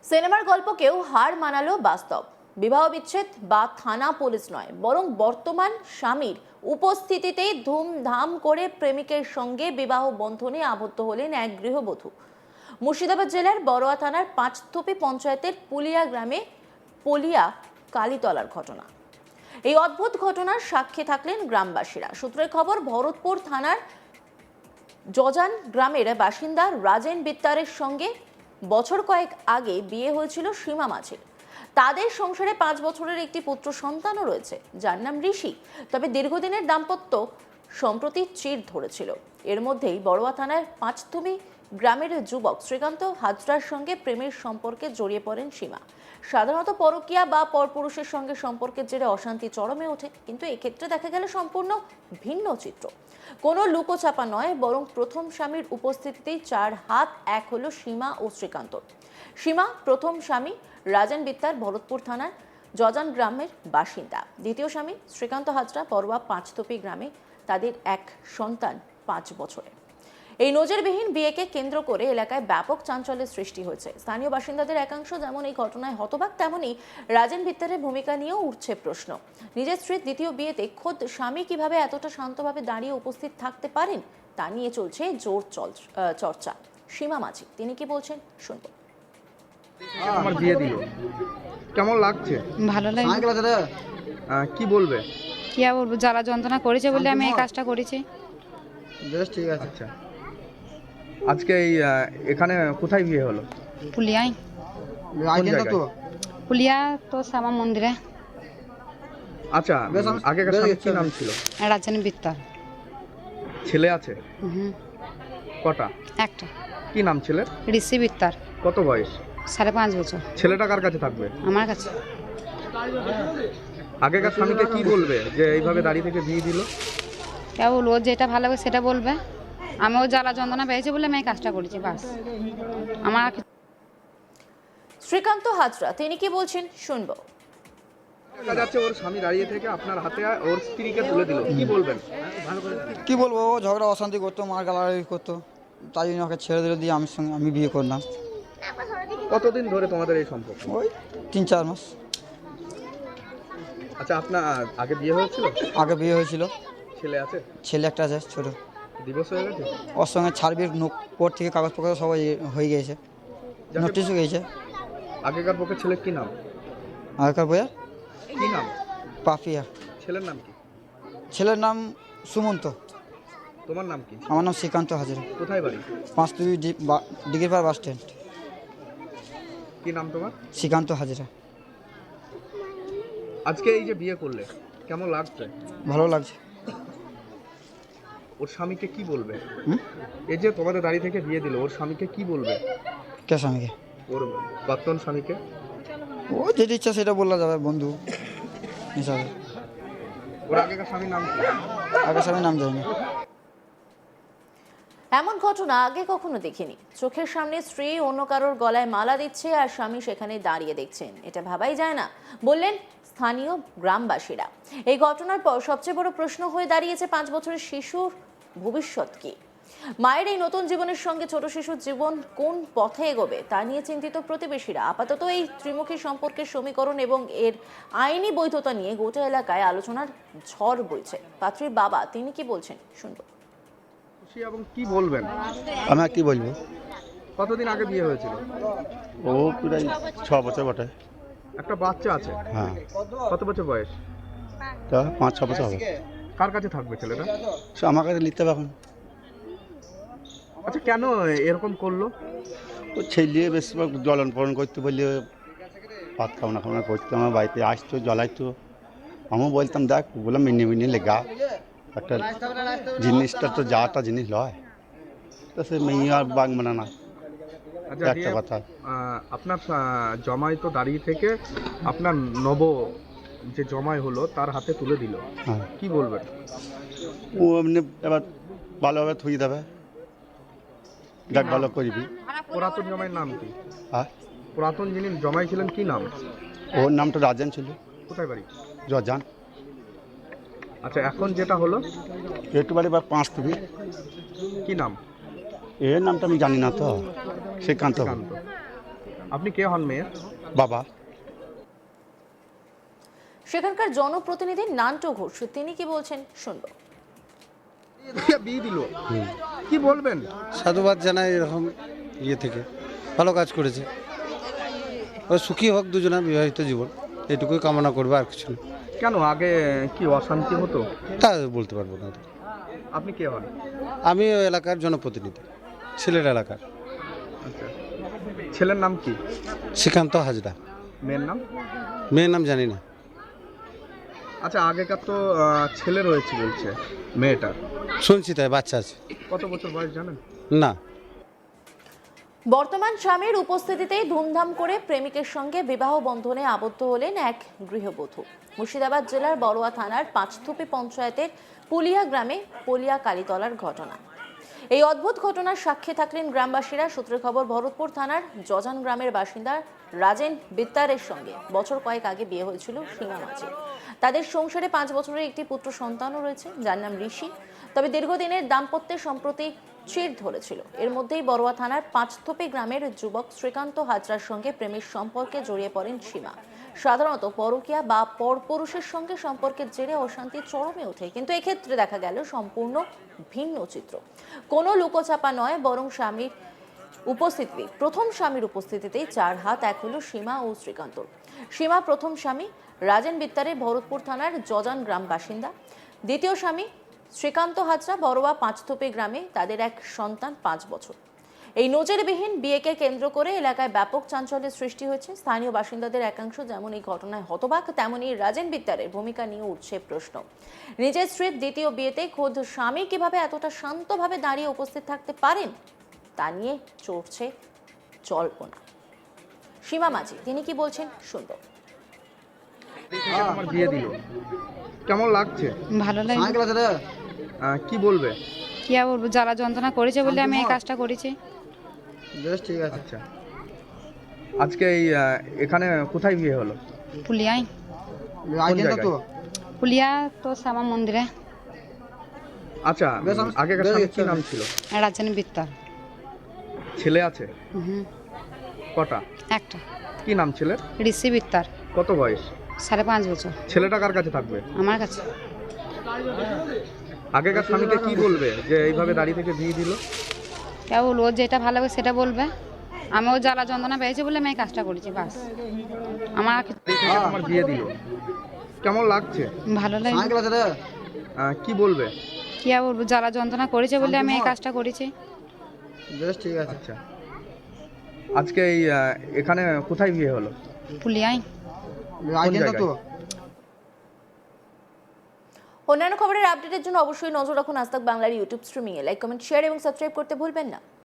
সিনেমার গল্পকেও হার মানালো বাস্তব। বিবাহ বিচ্ছেদ বা থানা পুলিশ নয়, বরং বর্তমান স্বামীর উপস্থিতিতেই ধুমধাম করে প্রেমিকের সঙ্গে বিবাহ বন্ধনে আবদ্ধ হলেন এক গৃহবধূ। মুর্শিদাবাদ জেলার বড়োয়া থানার পাঁচথোপি পঞ্চায়েতের পুলিয়া গ্রামে পলিয়া কালীতলার ঘটনা। এই অদ্ভুত ঘটনার সাক্ষী থাকলেন গ্রামবাসীরা। সূত্রের খবর, ভরতপুর থানার জজান গ্রামের বাসিন্দা রাজেন বিত্তারের সঙ্গে বছর কয়েক আগে বিয়ে হয়েছিল সীমা মাঝির। তাদের সংসারে 5 বছরের একটি পুত্র সন্তানও রয়েছে, যার নাম ঋষি। তবে দীর্ঘদিনের দাম্পত্য সম্প্রতি চির ধরেছিল। এর মধ্যেই বড়োয়া থানার পাঁচথুমি গ্রামের যুবক শ্রীকান্ত হাজরার সঙ্গে প্রেমের সম্পর্কে জড়িয়ে পড়েন সীমা। সাধারণত পরকীয়া বা পরপুরুষের সঙ্গে সম্পর্কের জেরে অশান্তি চরমে ওঠে, কিন্তু এক্ষেত্রে দেখা গেল সম্পূর্ণ ভিন্ন চিত্র। কোনো লুকোচাপা নয়, বরং প্রথম স্বামীর উপস্থিতিতেই 4 হাত এক হলো সীমা ও শ্রীকান্তর। সীমা প্রথম স্বামী রাজেন বিত্তার ভরতপুর থানার জজান গ্রামের বাসিন্দা। দ্বিতীয় স্বামী শ্রীকান্ত হাজরা বড়োয়া পাঁচথোপি গ্রামে। তাদের এক সন্তান 5 বছরের। এই নজিরবিহীন বিয়েকে কেন্দ্র করে এলাকায় ব্যাপক চাঞ্চল্যের সৃষ্টি হয়েছে। স্থানীয় বাসিন্দাদের একাংশ যেমন এই ঘটনায় হতবাক, তেমনই রাজেন বিত্তারের ভূমিকা নিয়েও উঠছে প্রশ্ন। নিজের স্ত্রীর দ্বিতীয় বিয়েতে খোদ স্বামী কিভাবে এতটা শান্তভাবে দাঁড়িয়ে উপস্থিত থাকতে পারেন, তা নিয়ে চলছে জোর চর্চা। সীমা মাঝি তিনি কি বলছেন, শুনবো। আমার বিয়ে দিল, কেমন লাগছে? ভালো লাগে। কি বলবে? কি আর বলবো, জ্বালা যন্ত্রণা করেছে বলে আমি এই কাজটা করেছি। বেশ, ঠিক আছে। আচ্ছা, আজকে এই এখানে কোথায় বিয়ে হলো? পুলিয়ায়। কোন জায়গায়? পুলিয়া তো শ্যামা মন্দিরে। আচ্ছা, আগেকার স্বামীর কি নাম ছিল? রাজেন বিত্তার। ছেলে আছে? কটা? একটা। কি নাম ছেলের? ঋষি বিত্তার। কত বয়স? 5.5 বছর। ছেলেটা কার কাছে থাকবে? আমার কাছে। আগেকার স্বামীকে কি বলবে যে এইভাবে দাঁড়িয়ে থেকে বিয়ে দিল? কে বলবো, যেটা ভালো হবে সেটা বলবে। আমিও জ্বালা যন্ত্রণা পেয়েছি বলে আমি এই কাজটা করেছি, বাস। আমার শ্রীকান্ত হাজরা তিনি কি বলছেন, শুনবো। দেখা যাচ্ছে ওর স্বামী দাঁড়িয়ে থেকে আপনার হাতে ওর স্ত্রীকে তুলে দিল, কি বলবেন? কি বলবো, ও ঝগড়া অশান্তি করতো, মার গালাগালি করতো, তাই জন্য ওকে ছেড়ে দিল, দিয়ে আমি বিয়ে করলাম। কতদিন ধরে তোমাদের এই সম্পর্ক? ওই 3-4 মাস। আচ্ছা, আপনার আগে বিয়ে হয়েছিল? আগে বিয়ে হয়েছিল। ছেলে আছে? ছেলে একটা আছে, ছোট। দিবস হয়ে গেছে? ওর সঙ্গে ছাড়বির কোর্ট থেকে কাগজপত্র সবাই হয়ে গিয়েছে, নোটিশও গিয়েছে। আগেকার পক্ষে ছেলের কি নাম? আগেকার বইয়া কি নাম? পাপিয়া। ছেলের নাম কি? ছেলের নাম সুমন্ত। তোমার নাম কি? আমার নাম শ্রীকান্ত হাজরা। কোথায় বাড়ি? Panchthupi Digripar bus stand. কি নাম তোমার? শ্রীকান্ত হাজরা। আজকে এই যে বিয়ে করলে, কেমন লাগছে? ভালো লাগছে। ওর স্বামীকে কি বলবে? এই যে তোমাদের দাঁড়িয়ে থেকে বিয়ে দিল, ওর স্বামীকে কি বলবে? কে স্বামীকে? ওর বর্তমান স্বামীকে। ও যেটা ইচ্ছা সেটা বলা যাবে, বন্ধু হিসাবে। ওর আগেকার স্বামীর নাম কি? আগের স্বামীর নাম জানি না। এমন ঘটনা আগে কখনো দেখিনি। চোখের সামনে স্ত্রী অন্য কারোর গলায় মালা দিচ্ছে আর স্বামী সেখানে দাঁড়িয়ে দেখছেন, এটা ভাবাই যায় না, বললেন স্থানীয় গ্রামবাসীরা। এই ঘটনার পর সবচেয়ে বড় প্রশ্ন হয়ে দাঁড়িয়েছে 5 বছরের শিশুর ভবিষ্যৎ কি। মায়ের এই নতুন জীবনের সঙ্গে ছোট শিশুর জীবন কোন পথে এগোবে তা নিয়ে চিন্তিত প্রতিবেশীরা। আপাতত এই ত্রিমুখী সম্পর্কের সমীকরণ এবং এর আইনি বৈধতা নিয়ে গোটা এলাকায় আলোচনার ঝড় বইছে। পাত্রীর বাবা তিনি কি বলছেন, শুনবো। এবং কি বলবেন? আমি কি বলবো, কতদিন আগে বিয়ে হয়েছিল? ও প্রায় 6 বছর বটে। একটা বাচ্চা আছে? হ্যাঁ। কত বছর বয়স? তা 5-6 বছর হবে। কার কাছে থাকবে ছেলেটা? সে আমার কাছে নিতে হবে এখন। আচ্ছা, কেন এরকম করলো? ও ছেলে বেশিরভাগ জ্বলন পলন করতে বললে ভাত খাওয়া খাওয়া করতো, আমার বাড়িতে আসতো জ্বলাইতো। আমিও বলতাম দেখ, বললাম মিনিয়ে লেগা একটা জিনিসটা তো যাটা জিনিস লয়, তো সে মেয়ে আর বাঘ মানে না। আচ্ছা, একটা কথা, আপনার জমাই তো দাঁড়িয়ে থেকে আপনার নব যে জমাই হলো তার হাতে তুলে দিল, হ্যাঁ, কি বলবেন? ও এমনি এবার ভালোভাবে থুই দেবে, দেখ ভালো করবি। পুরাতন জমাইয়ের নাম কি? হ্যাঁ, পুরাতন যিনি জমাই ছিলেন কি নাম? ওর নামটা রাজেন ছিল। কোথায় বাড়ি? জজান। আচ্ছা, এখন যেটা হলো একটু বাড়ি বা 5 কি নাম? এর নামটা আমি জানি না তো, শ্রীকান্ত। আপনি কে হন মেয়ের? বাবা। সেখানকার জনপ্রতিনিধি নান্টু ঘোষ তিনি কি বলছেন শুনবো। বিয়ে দিল, কি বলবেন? সাধুবাদ জানাই এরকম ইয়ে থেকে, ভালো কাজ করেছে। ও সুখী হোক দুজনা বিবাহিত জীবন, এটুকুই কামনা করবে, আর কিছু না। কেন আগে কি অশান্তি হতো? তা বলতে পারবো না। আপনি কে হন? আমি ওই এলাকার জনপ্রতিনিধি, সিলেট এলাকার। আচ্ছা, ছেলের নাম কি? শ্রীকান্ত হাজরা। মেয়ের নাম? মেয়ের নাম জানি না। আচ্ছা, আগেকার তো ছেলে রয়েছে বলছে মেয়েটার, শুনছি তাই, বাচ্চা আছে। কত বছর বয়স জানেন? না। বর্তমান স্বামীর উপস্থিতিতেই ধুমধাম করে প্রেমিকের সঙ্গে বিবাহ বন্ধনে আবদ্ধ হলেন এক গৃহবধূ। মুর্শিদাবাদ জেলার বড়ুয়া থানার পাঁচথুপি পঞ্চায়েতের পুলিয়া গ্রামে পলিয়া কালীতলার ঘটনা। এই অদ্ভুত ঘটনার সাক্ষী থাকলেন গ্রামবাসীরা। সূত্রের খবর, ভরতপুর থানার জজান গ্রামের বাসিন্দা রাজেন বিত্তারের সঙ্গে বছর কয়েক আগে বিয়ে হয়েছিল সীমা মাঝি। তাদের সংসারে 5 বছরের একটি পুত্র সন্তানও রয়েছে, যার নাম ঋষি। তবে দীর্ঘদিনের দাম্পত্যের সম্প্রতি চির ধরেছিল। এর মধ্যেই বড়ুয়া থানার পাঁচথুপি গ্রামের যুবক শ্রীকান্ত হাজরার সঙ্গে প্রেমের সম্পর্কে জড়িয়ে পড়েন সীমা। সাধারণত পরকীয়া বা পরপুরুষের সঙ্গে সম্পর্কের জেরে অশান্তি চরমে ওঠে, কিন্তু এক্ষেত্রে দেখা গেল সম্পূর্ণ ভিন্ন চিত্র। কোনো লুকোচাপা নয়, বরং প্রথম স্বামীর উপস্থিতিতেই 4 হাত এক হলো সীমা ও শ্রীকান্তর। সীমা প্রথম স্বামী রাজেন বিত্তারে ভরতপুর থানার জজান গ্রাম বাসিন্দা। দ্বিতীয় স্বামী শ্রীকান্ত হাজরা বড়ুয়া পাঁচথুপি গ্রামে, তাদের এক সন্তান 5 বছর। এই নজিরবিহীন বিয়েকে কেন্দ্র করে এলাকায় ব্যাপক চাঞ্চল্যের সৃষ্টি হয়েছে। স্থানীয় বাসিন্দাদের একাংশ যেমন এই ঘটনায় হতবাক, তেমনি রাজেন বিত্তারের ভূমিকা নিয়ে উঠছে প্রশ্ন। নিজের স্ত্রীর দ্বিতীয় বিয়েতে খোদ স্বামী কিভাবে এতটা শান্তভাবে দাঁড়িয়ে উপস্থিত থাকতে পারেন তা নিয়ে চড়ছে জল্পনা। সীমা মাঝি তিনি কি বলছেন শুনবো। আমার বিয়ে দিল, কেমন লাগছে? ভালো লাগে। কি বলবে? কি আর বলবো, জ্বালা যন্ত্রণা করেছে বলে আমি এই কাজটা করেছি। বেশ ঠিক আছে। আচ্ছা, আজকে এই এখানে কোথায় বিয়ে হলো? পুলিয়ায়। কোন জায়গায়? পুলিয়া তো শ্যামা মন্দিরে। আচ্ছা, আগেকার স্বামীর কি নাম ছিল? রাজধানী বিত্তার। ছেলে আছে? কটা? একটা। কি নাম ছেলের? ঋষি বিত্তার। কত বয়স? 5.5 বছর। ছেলেটা কার কাছে থাকবে? আমার কাছে। আগেকার স্বামীকে কি বলবে যে এইভাবে দাঁড়িয়ে থেকে বিয়ে দিল? কে বলবো, ও যেটা ভালো লাগে সেটা বলবে। আমি ও জ্বালা যন্ত্রণা পেয়েছে বলে আমি এই কাজটা করেছি, বাস। আমার বিয়ে দিল, কেমন লাগছে? ভালো লাগে। কি বলবে? কি আর বলবো, জ্বালা যন্ত্রণা করেছে বলে আমি এই কাজটা করেছি। বেশ ঠিক আছে। আচ্ছা, আজকে এই এখানে কোথায় বিয়ে হলো? পুলিয়ায়। কোন জায়গায়? অন্যান্য খবরের আপডেটের জন্য অবশ্যই নজর রাখুন আজ তাক বাংলার ইউটিউব স্ট্রিমিংয়ে। লাইক, কমেন্ট, শেয়ার এবং সাবস্ক্রাইব করতে ভুলবেন না।